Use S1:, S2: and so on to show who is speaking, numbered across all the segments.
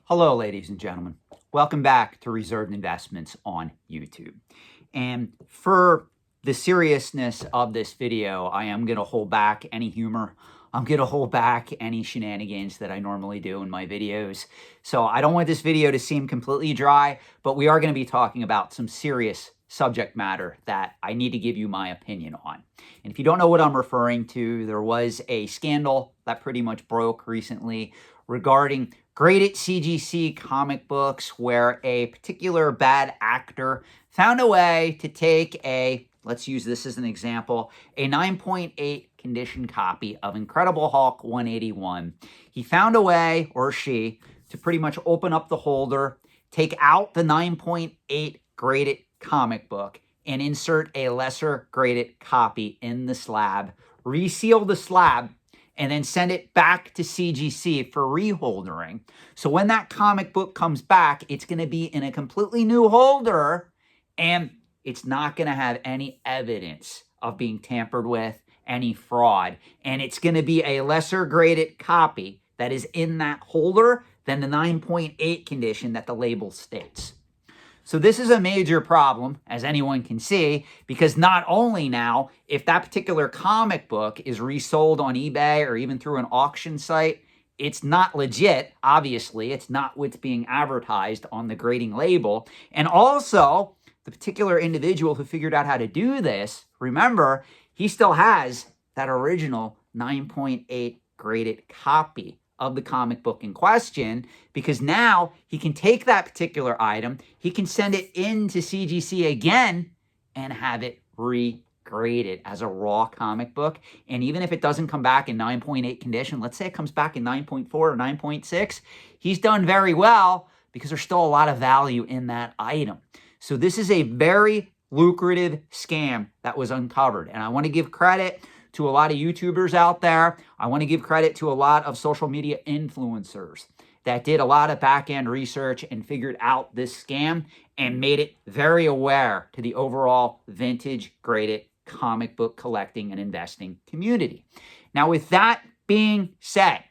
S1: Hello, ladies and gentlemen. Welcome back to Reserved Investments on YouTube. And for the seriousness of this video, I am going to hold back any humor. I'm going to hold back any shenanigans that I normally do in my videos. So I don't want this video to seem completely dry, but we are going to be talking about some serious subject matter that I need to give you my opinion on. And if you don't know what I'm referring to, there was a scandal that pretty much broke recently regarding graded CGC comic books where a particular bad actor found a way to take a, let's use this as an example, a 9.8 condition copy of Incredible Hulk 181. He found a way, or she, to pretty much open up the holder, take out the 9.8 graded comic book, and insert a lesser graded copy in the slab, reseal the slab, and then send it back to CGC for reholdering. So when that comic book comes back, it's going to be in a completely new holder, and it's not going to have any evidence of being tampered with, any fraud, and it's going to be a lesser graded copy that is in that holder than the 9.8 condition that the label states. So this is a major problem, as anyone can see, because not only now, if that particular comic book is resold on eBay or even through an auction site, it's not legit, obviously. It's not what's being advertised on the grading label. And also, the particular individual who figured out how to do this, remember, he still has that original 9.8 graded copy of the comic book in question, because now he can take that particular item, he can send it into CGC again and have it regraded as a raw comic book. And even if it doesn't come back in 9.8 condition, let's say it comes back in 9.4 or 9.6, he's done very well because there's still a lot of value in that item. So this is a very lucrative scam that was uncovered. And I want to give credit to a lot of YouTubers out there. I want to give credit to a lot of social media influencers that did a lot of back-end research and figured out this scam and made it very aware to the overall vintage graded comic book collecting and investing community. Now, with that being said,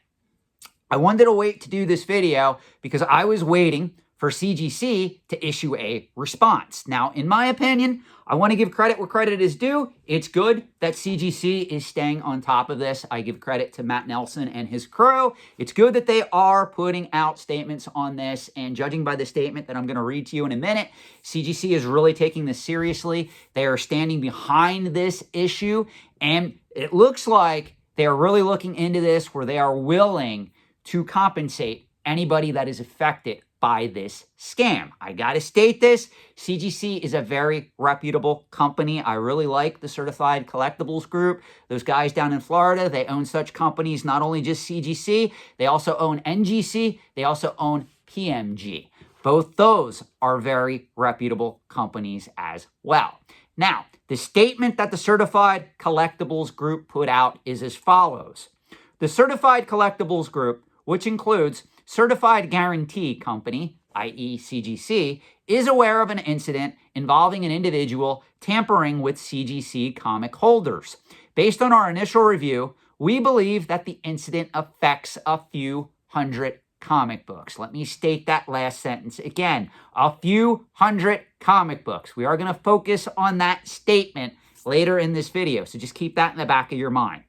S1: I wanted to wait to do this video because I was waiting for CGC to issue a response. Now, in my opinion, I want to give credit where credit is due. It's good that CGC is staying on top of this. I give credit to Matt Nelson and his crew. It's good that they are putting out statements on this, and judging by the statement that I'm going to read to you in a minute, CGC is really taking this seriously. They are standing behind this issue, and it looks like they are really looking into this where they are willing to compensate anybody that is affected by this scam. I got to state this. CGC is a very reputable company. I really like the Certified Collectibles Group. Those guys down in Florida, they own such companies, not only just CGC, they also own NGC, they also own PMG. Both those are very reputable companies as well. Now, the statement that the Certified Collectibles Group put out is as follows. The Certified Collectibles Group, which includes Certified Guarantee Company, i.e. CGC, is aware of an incident involving an individual tampering with CGC comic holders. Based on our initial review, we believe that the incident affects a few hundred comic books. Let me state that last sentence again. A few hundred comic books. We are going to focus on that statement later in this video, so just keep that in the back of your mind.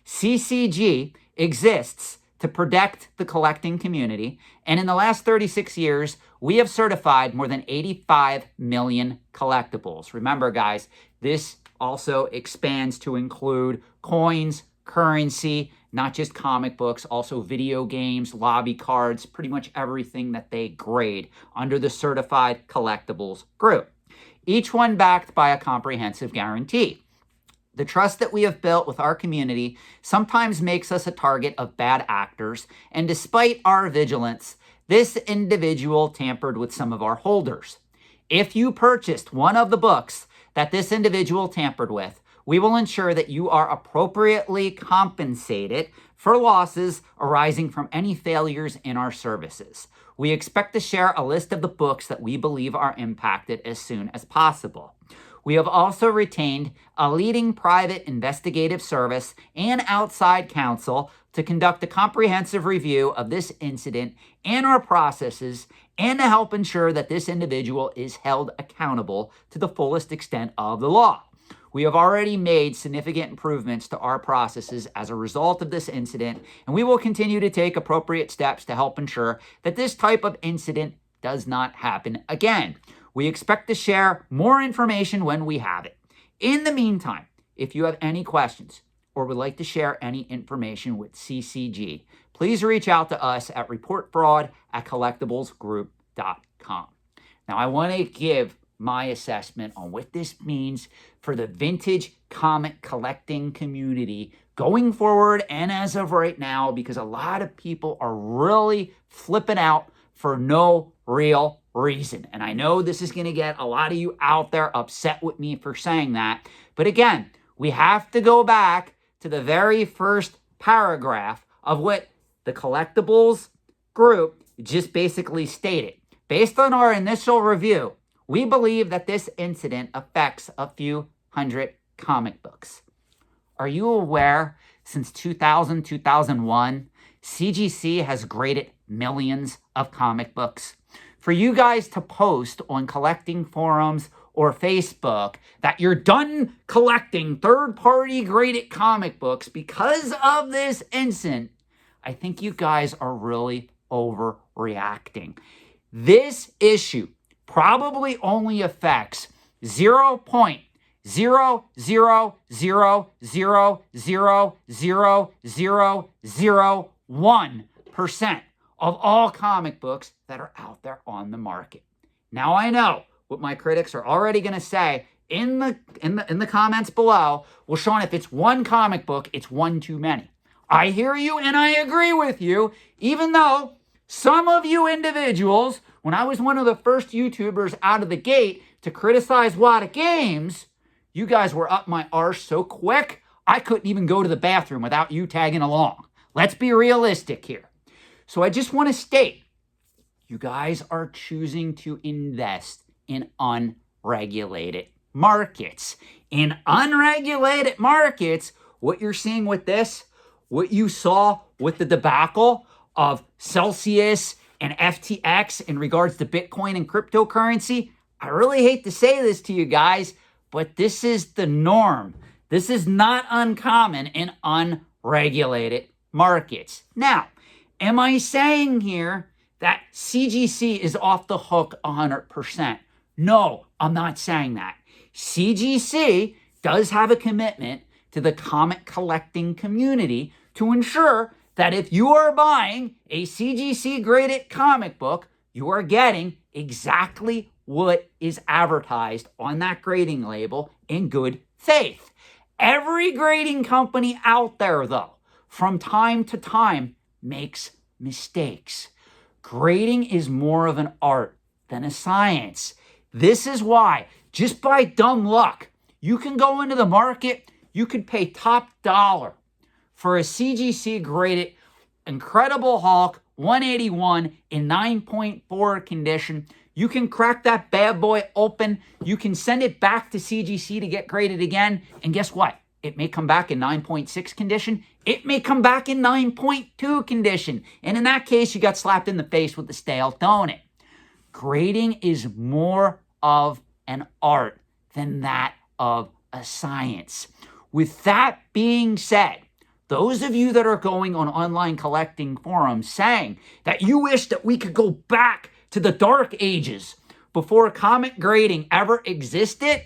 S1: CCG exists to protect the collecting community, and in the last 36 years, we have certified more than 85 million collectibles. Remember, guys, this also expands to include coins, currency, not just comic books, also video games, lobby cards, pretty much everything that they grade under the Certified Collectibles Group. Each one backed by a comprehensive guarantee. The trust that we have built with our community sometimes makes us a target of bad actors, and despite our vigilance, this individual tampered with some of our holders. If you purchased one of the books that this individual tampered with, we will ensure that you are appropriately compensated for losses arising from any failures in our services. We expect to share a list of the books that we believe are impacted as soon as possible. We have also retained a leading private investigative service and outside counsel to conduct a comprehensive review of this incident and our processes, and to help ensure that this individual is held accountable to the fullest extent of the law. We have already made significant improvements to our processes as a result of this incident, and we will continue to take appropriate steps to help ensure that this type of incident does not happen again. We expect to share more information when we have it. In the meantime, if you have any questions or would like to share any information with CCG, please reach out to us at reportfraud@collectiblesgroup.com. Now, I want to give my assessment on what this means for the vintage comic collecting community going forward and as of right now, because a lot of people are really flipping out for no real reason. And I know this is going to get a lot of you out there upset with me for saying that. But again, we have to go back to the very first paragraph of what the collectibles group just basically stated. Based on our initial review, we believe that this incident affects a few hundred comic books. Are you aware since 2000, 2001, CGC has graded millions of comic books? For you guys to post on collecting forums or Facebook that you're done collecting third-party graded comic books because of this incident, I think you guys are really overreacting. This issue probably only affects 0.000000001% of all comic books that are out there on the market. Now, I know what my critics are already going to say in the comments below. Well, Sean, if it's one comic book, it's one too many. I hear you and I agree with you, even though some of you individuals, when I was one of the first YouTubers out of the gate to criticize Wada Games, you guys were up my arse so quick, I couldn't even go to the bathroom without you tagging along. Let's be realistic here. So I just want to state, you guys are choosing to invest in unregulated markets. In unregulated markets, what you're seeing with this, what you saw with the debacle of Celsius and FTX in regards to Bitcoin and cryptocurrency, I really hate to say this to you guys, but this is the norm. This is not uncommon in unregulated markets. Now, am I saying here that CGC is off the hook 100%? No, I'm not saying that. CGC does have a commitment to the comic collecting community to ensure that if you are buying a CGC graded comic book, you are getting exactly what is advertised on that grading label in good faith. Every grading company out there, though, from time to time, makes mistakes. Grading is more of an art than a science. This is why, just by dumb luck, you can go into the market, you could pay top dollar for a CGC graded Incredible Hulk 181 in 9.4 condition. You can crack that bad boy open. You can send it back to CGC to get graded again. And guess what? It may come back in 9.6 condition. It may come back in 9.2 condition. And in that case, you got slapped in the face with the stale donut. Grading is more of an art than that of a science. With that being said, those of you that are going on online collecting forums saying that you wish that we could go back to the dark ages before comic grading ever existed,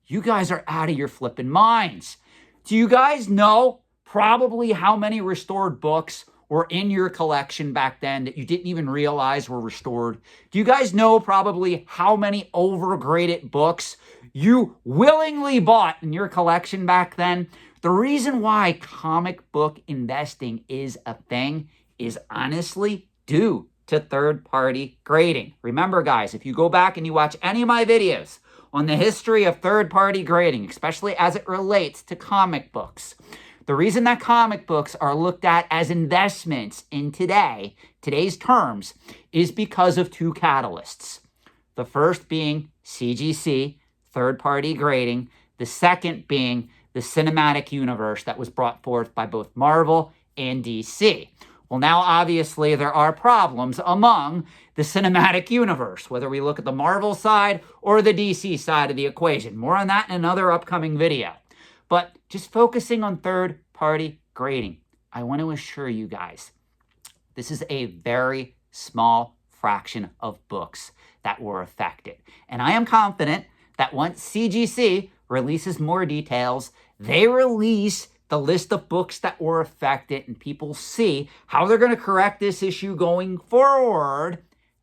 S1: you guys are out of your flipping minds. Do you guys know probably how many restored books were in your collection back then that you didn't even realize were restored? Do you guys know probably how many overgraded books you willingly bought in your collection back then? The reason why comic book investing is a thing is honestly due to third-party grading. Remember, guys, if you go back and you watch any of my videos on the history of third-party grading, especially as it relates to comic books, the reason that comic books are looked at as investments in today's terms, is because of two catalysts. The first being CGC, third-party grading. The second being the cinematic universe that was brought forth by both Marvel and DC. Well, now obviously there are problems among the cinematic universe, whether we look at the Marvel side or the DC side of the equation. More on that in another upcoming video. But just focusing on third-party grading, I want to assure you guys, this is a very small fraction of books that were affected. And I am confident that once CGC releases more details, they release the list of books that were affected and people see how they're going to correct this issue going forward,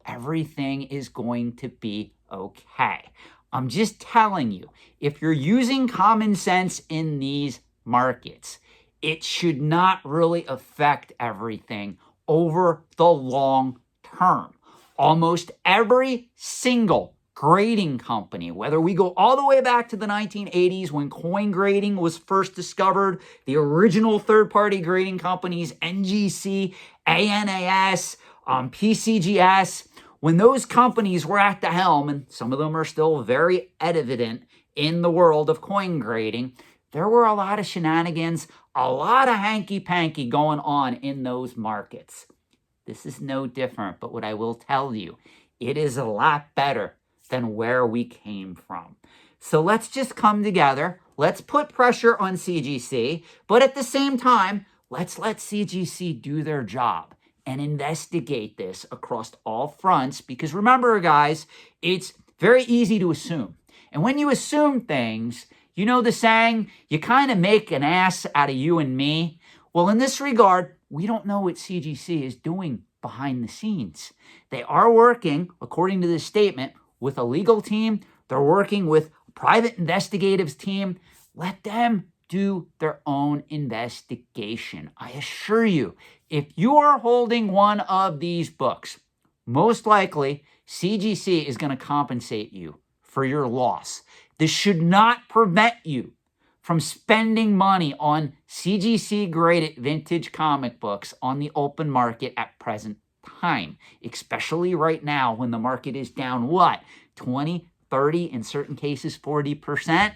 S1: everything is going to be okay. I'm just telling you, if you're using common sense in these markets, it should not really affect everything over the long term. Almost every single grading company, whether we go all the way back to the 1980s when coin grading was first discovered, the original third-party grading companies, NGC, ANAS, PCGS, when those companies were at the helm, and some of them are still very evident in the world of coin grading, there were a lot of shenanigans, a lot of hanky-panky going on in those markets. This is no different, but what I will tell you, it is a lot better than where we came from. So let's just come together. Let's put pressure on CGC, but at the same time, let's let CGC do their job and investigate this across all fronts, because remember, guys, it's very easy to assume. And when you assume things, you know the saying, you kind of make an ass out of you and me. Well, in this regard, we don't know what CGC is doing behind the scenes. They are working, according to this statement, with a legal team. They're working with a private investigative team. Let them do their own investigation. I assure you, if you are holding one of these books, most likely CGC is going to compensate you for your loss. This should not prevent you from spending money on CGC graded vintage comic books on the open market at present time, especially right now when the market is down, what, 20, 30, in certain cases 40%?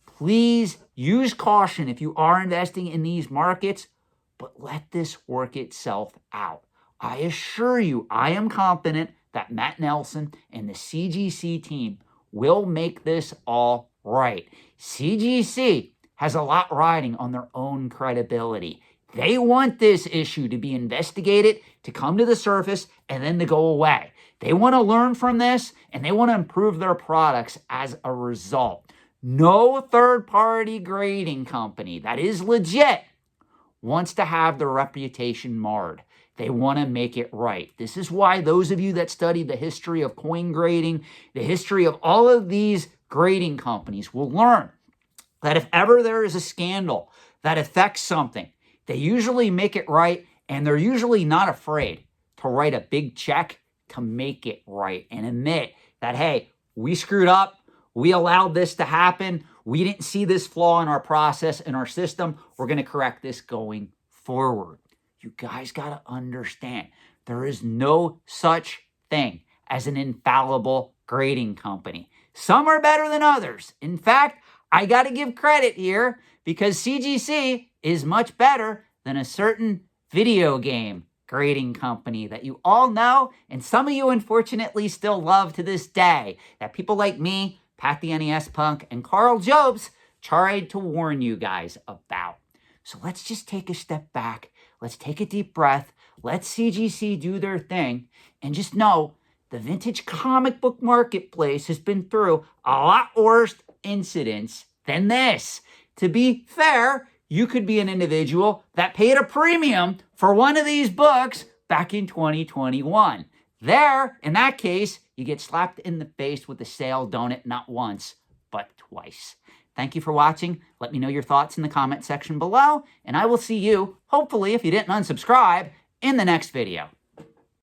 S1: Please use caution if you are investing in these markets, but let this work itself out. I assure you, I am confident that Matt Nelson and the CGC team will make this all right. CGC has a lot riding on their own credibility. They want this issue to be investigated, to come to the surface, and then to go away. They want to learn from this, and they want to improve their products as a result. No third-party grading company that is legit wants to have their reputation marred. They want to make it right. This is why those of you that study the history of coin grading, the history of all of these grading companies will learn that if ever there is a scandal that affects something, they usually make it right, and they're usually not afraid to write a big check to make it right and admit that, hey, we screwed up. We allowed this to happen. We didn't see this flaw in our process, in our system. We're going to correct this going forward. You guys got to understand, there is no such thing as an infallible grading company. Some are better than others. In fact, I got to give credit here because CGC is much better than a certain video game grading company that you all know, and some of you unfortunately still love to this day, that people like me, Pat the NES Punk, and Carl Jobs tried to warn you guys about. So let's just take a step back. Let's take a deep breath. Let CGC do their thing. And just know the vintage comic book marketplace has been through a lot worse incidents than this. To be fair, you could be an individual that paid a premium for one of these books back in 2021. There, in that case, you get slapped in the face with a sale donut not once, but twice. Thank you for watching. Let me know your thoughts in the comment section below, and I will see you, hopefully, if you didn't unsubscribe, in the next video.